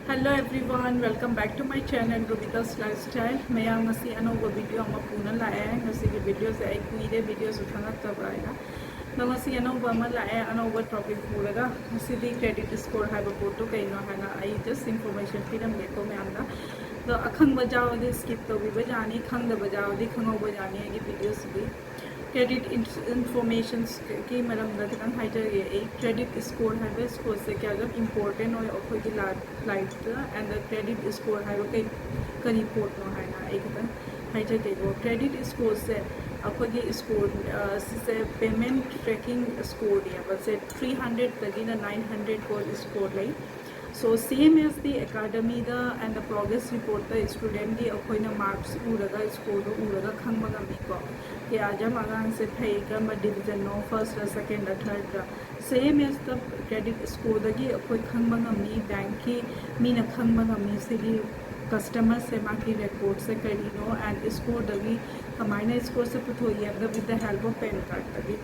Hello everyone, welcome back to my channel Rubita's Lifestyle. मैं यहाँ मसी ANOVA video अमा पूना लाया है मसी की वीडियो से एक पूरे वीडियो सुथाना तब आएगा तो मसी अनोवा अमा लाया अनोवा टॉपिक पूरेगा मसी दी क्रेडिट स्कोर है वो फोटो कहीं ना है ना आई जस्ट इंफॉर्मेशन फिर हम देखो मैं आना तो अखंग बजाओ दे स्किप तो भी बजानी खंग बजाओ दे खंगो बजानी है ये वीडियो से भी क्रेडिट इंफॉर्मेशन की मरम खितंग हाइजगे क्रेडिट स्कोर है स्कोर से क्या जब इम्पोर्टेंट हो अखोई life and the credit score है कई करी पोर्टनो है ना खितंग हाइजगेगो क्रेडिट स्कोर से अखोई स्कोर से पेमेंट ट्रैकिंग स्कोर से 300 तक 900 को score lie so same as the academy and the progress report the student the akoina marks uraga score do uraga khangba ngami ko ya jam agang se phai ka ma division no first or second or third same as the credit score da gi akoi khangba ngami bank ki mina khangba ngami se gi customer से माकी record से करी नो and score दगी कमाइना score से पुथो ये with the help of PAN card दगी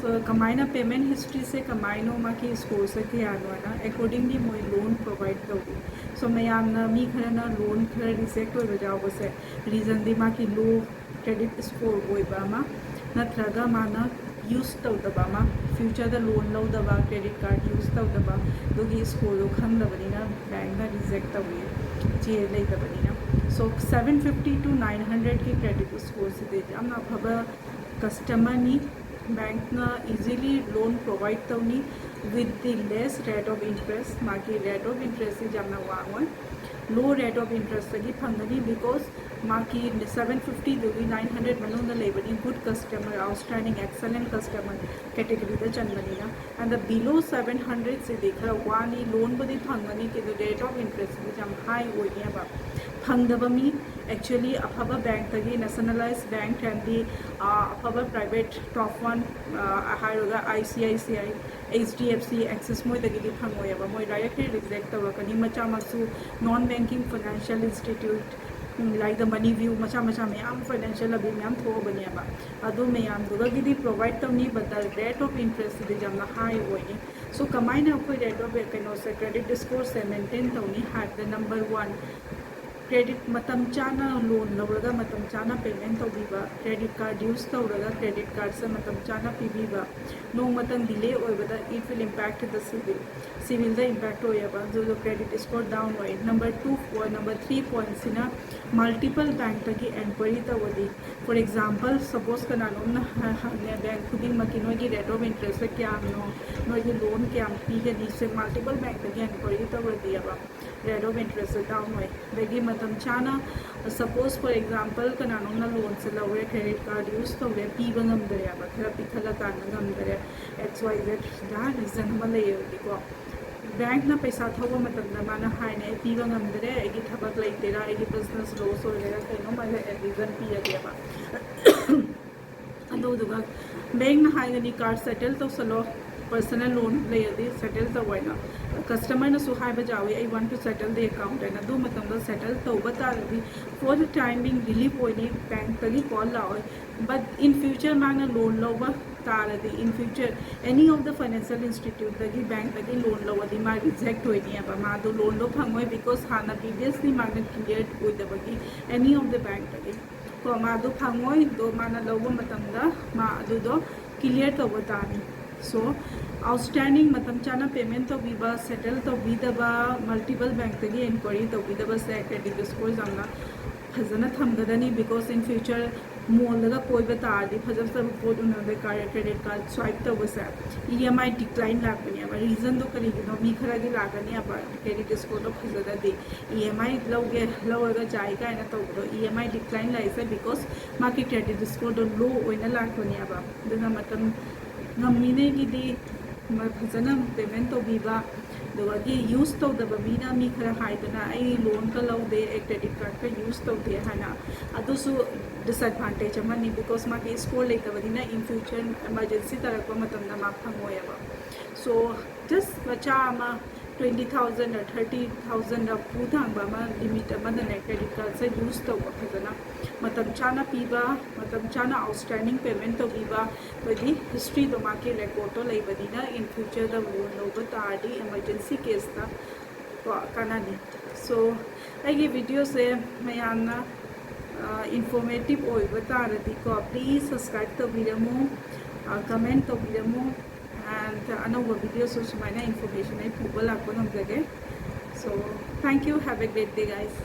तो कमाइना पेमेंट हिस्ट्री से कमाइनो माकी स्कोर से क्या आना अकॉर्डिंगली मोई लोन प्रोवाइड करूँ सो मैं यामना मी खरना लोन खर रिजेक्ट हो जाओ से रीजन दी माकी लो क्रेडिट स्कोर होइबा मा नत्रगा माना यूज तौदबा मा फ्यूचर द लोन लौदबा क्रेडिट कार्ड यूज तौदबा दोगी स्कोर दो खंगदबनिना बैंक ना रिजेक्ट तौये जे लेदबनिना सो 750 to 900 की क्रेडिट स्कोर से जामना फबा कस्टमर नी बैंक ना इजीली लोन प्रोवाइड तौनी with the less rate of interest माकी रेट ऑफ इंटरेस्ट से जामना वांगोन लो रेट ऑफ इंटरेस्ट की फंगनी बिकॉज माकी 750 दुगी 900 मनोंग लेबनी good customer outstanding excellent customer category द चनबनीना एंड द बिलो 700 से देखा वानी लोन बदी फंगनी के रेट ऑफ इंटरेस्ट भी जम हाई होइनेबा फंगदब मी एक्चुअली अफब बैंक तगी नेशनलाइज बैंक एंड दी अफब प्राइवेट टॉप वन हाइरोगा ICICI HDFC एक्सिस मोय तगी फंगोयबा मोय डायरेक्टली रिजेक्ट तवकनी मचा मसु non banking financial institute like the Money View मचा मचा मैम फाइनेंशियल अभी मैम थोबनेबा अदु मैम दुगदी प्रोवाइड तौनी but the rate of interest दी जमना हाई होइने सो कमाइना कोई रेट ऑफ कैनो से क्रेडिट स्कोर से मेंटेन तौनी हाइट द नंबर 1 क्रेडिट मतम चाना लोन लौरगा मतम चाना पेमेंट तौबीबा क्रेडिट कार्ड यूज तौरगा क्रेडिट कार्ड से मतम चाना पीबीबा नो मतम डिले होइबदा it will impact the CIBIL the impact होयबा जो क्रेडिट स्कोर डाउन होय नंबर 2 और नंबर 3 पॉइंट्स ना मल्टीपल बैंक तक एनक्वायरी तवदी फॉर एग्जांपल सपोज कनानोम ना बैंक खुदिंग मकिनो की रेट ऑफ इंटरेस्ट क्या नो नो की लोन क्या पीगनी से मल्टीपल बैंक तक एनक्वायरी तवदी अब रेट ऑफ इंटरेस्ट डाउन होय देगी मतम चाना सपोज फॉर एग्जांपल कनानोम ना लोन से लौरे क्रेडिट कार्ड यूज तौरे पीबा ngамदरे अब खरा पिखला कान ngамदरे XYZ दा रीजन हम लेयदीको बैंक ना पैसा थोबा मतम माना हाइने पीबा ngамदरे एगी थबक लेतेरा एगी बिजनेस लॉस होरेगा कइनो माले रीजन पियगेबा अदोदुगा बैंक ना हाइगनी कार्ड सेटल तो सलो पर्सनल लोन लेयदी सेटल तवैना कस्टमर ना सुहाइबा जावे I want to settle the account and दो मतम सेटल तौबा तारदी फॉर द टाइमिंग रिलीफ होइनी बैंक तगी कॉल लाओ बट इन फ्यूचर मांगना लोन लौबा तारदी in future any of the financial institute तगी बैंक तगी लोन लौदी मा रिजेक्ट होइनी अब मा दो लोन लो फंगोय बिकॉज हाना प्रीवियसली मांगना क्लियर होइदबगी एनी ऑफ द बैंक तगी को मा दो फंगोय दो माना लौबा मतमदा मा दो क्लियर तौबा तानी सो आउटस्टैंडिंग मतम चाना पेमेंट तौबीबा सेटल तौबीदबा मल्टीपल बैंक तगी एनक्वायरी तौबीदबा से क्रेडिट स्कोर जामना फजना थमगदनी बिकॉज इन फ्यूचर मोलगा कोई तारदी फजब सब पोट उनदे क्रेडिट कार्ड स्वाइप तौबसे EMI डिक्लाइन लागनी अब रीजन दो करीगिनो मी खरागी लागनी अब क्रेडिट स्कोर तो फजदा दे EMI लौगे लौरगा जाय कायना तौबदो EMI डिक्लाइन लाइसे बिकॉज माकी क्रेडिट स्कोर दो लो ओइना लागनी अब दुना मतम ngамine gidi फजना पेमेंट तौबीबा दोगी यूज तौदबा मीना मी खरा हाइदना आई लोन का लौदे एक क्रेडिट कार्ड का यूज तौदे हाना अदुसु डिसएडवांटेज अमनी बिकॉज माकी स्कोर लेतबदिना इन फ्यूचर इमरजेंसी तरकबा मतमना मा फंगोयबा सो जस्ट बचा अमा 20,000 or 30,000 of पूथांगबा लिमिट क्रेडिट कार्ड से यूज तौबा फजना मतम चाना पीबा मतम चाना आउटस्टैंडिंग पेमेंट तौबीबा बदी हिस्ट्री दो माके रिकॉर्ड तो लेबदीना इन फ्यूचर द लोन लोब तारदी इमरजेंसी केस ता को कानानी सो अगी वीडियो से मयामना इन्फॉर्मेटिव होइबा तारदी को प्लीज सब्सक्राइब तौबिरमु कमेंट तौबिरमु एंड अनौबा वीडियो सुमाइना इन्फॉर्मेशन आई पुबा लाको नमजगे so thank you have a great day guys.